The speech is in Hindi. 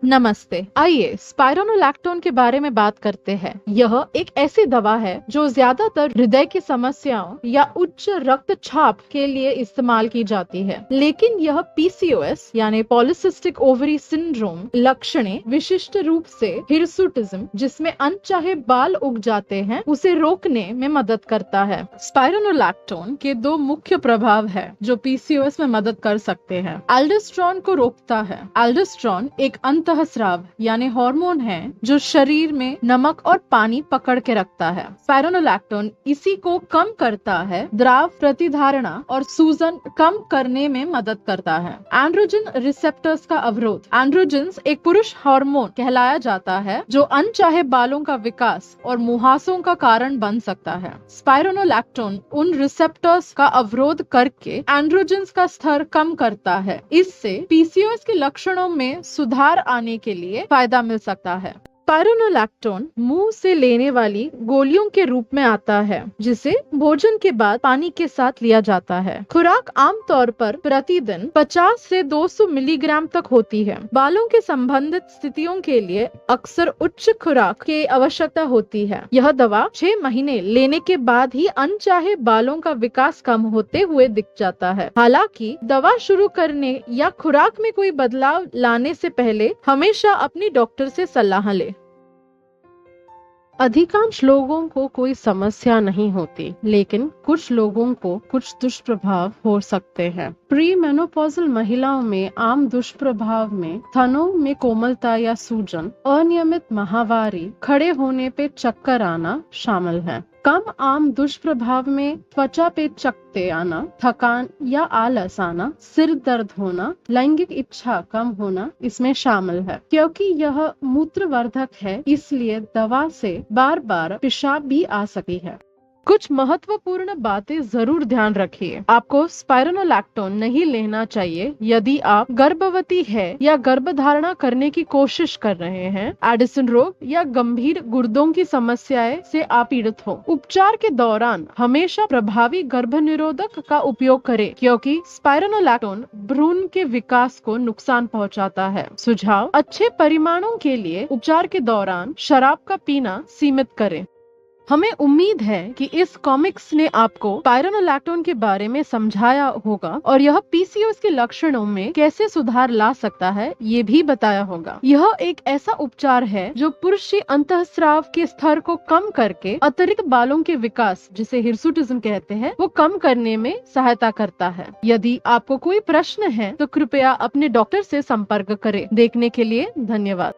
नमस्ते। आइए स्पाइरोनोलैक्टोन के बारे में बात करते हैं। यह एक ऐसी दवा है जो ज्यादातर हृदय की समस्याओं या उच्च रक्तचाप के लिए इस्तेमाल की जाती है, लेकिन यह पीसीओएस यानी पॉलीसिस्टिक ओवरी सिंड्रोम लक्षणें, विशिष्ट रूप से हिरसुटिज्म जिसमें अनचाहे बाल उग जाते हैं, उसे रोकने में मदद करता है। स्पाइरोनोलैक्टोन के दो मुख्य प्रभाव है जो पीसीओएस में मदद कर सकते हैं। एल्डोस्टेरोन को रोकता है। एल्डोस्टेरोन एक अंतःस्राव यानी हार्मोन है जो शरीर में नमक और पानी पकड़ के रखता है। स्पाइरोनोलैक्टोन इसी को कम करता है। द्रव प्रतिधारणा और सूजन कम करने में मदद करता है। एंड्रोजन रिसेप्टर्स का अवरोध। एंड्रोजन्स एक पुरुष हार्मोन कहलाया जाता है जो अनचाहे बालों का विकास और मुहासों का कारण बन सकता है। स्पाइरोनोलैक्टोन उन रिसेप्टर्स का अवरोध करके एंड्रोजन्स का स्तर कम करता है। इससे पीसीओएस के लक्षणों में सुधार आने के लिए फायदा मिल सकता है। स्पाइरोनोलैक्टोन मुंह से लेने वाली गोलियों के रूप में आता है, जिसे भोजन के बाद पानी के साथ लिया जाता है। खुराक आमतौर पर प्रतिदिन 50 से 200 मिलीग्राम तक होती है। बालों के संबंधित स्थितियों के लिए अक्सर उच्च खुराक की आवश्यकता होती है। यह दवा 6 महीने लेने के बाद ही अनचाहे बालों का विकास कम होते हुए दिख जाता है। हालांकि दवा शुरू करने या खुराक में कोई बदलाव लाने से पहले हमेशा अपनी डॉक्टर से सलाह लें। अधिकांश लोगों को कोई समस्या नहीं होती, लेकिन कुछ लोगों को कुछ दुष्प्रभाव हो सकते हैं। प्री मेनोपॉजल महिलाओं में आम दुष्प्रभाव में स्तनों में कोमलता या सूजन, अनियमित माहवारी, खड़े होने पे चक्कर आना शामिल है। कम आम दुष्प्रभाव में त्वचा पे चकत्ते आना, थकान या आलस आना, सिर दर्द होना, लैंगिक इच्छा कम होना इसमें शामिल है। क्योंकि यह मूत्रवर्धक है, इसलिए दवा से बार बार पेशाब भी आ सकती है। कुछ महत्वपूर्ण बातें जरूर ध्यान रखिए। आपको स्पाइरोनोलैक्टोन नहीं लेना चाहिए यदि आप गर्भवती है या गर्भधारणा करने की कोशिश कर रहे हैं, एडिसन रोग या गंभीर गुर्दों की समस्याएं से आप पीड़ित हो। उपचार के दौरान हमेशा प्रभावी गर्भनिरोधक का उपयोग करें, क्योंकि स्पाइरोनोलैक्टोन भ्रूण के विकास को नुकसान पहुंचाता है। सुझाव: अच्छे परिणामों के लिए उपचार के दौरान शराब का पीना सीमित करें। हमें उम्मीद है कि इस कॉमिक्स ने आपको स्पाइरोनोलैक्टोन के बारे में समझाया होगा और यह पीसीओएस के लक्षणों में कैसे सुधार ला सकता है ये भी बताया होगा। यह एक ऐसा उपचार है जो पुरुष अंतःस्राव के स्तर को कम करके अतिरिक्त बालों के विकास, जिसे हिरसुटिज्म कहते हैं, वो कम करने में सहायता करता है। यदि आपको कोई प्रश्न है तो कृपया अपने डॉक्टर से संपर्क करें। देखने के लिए धन्यवाद।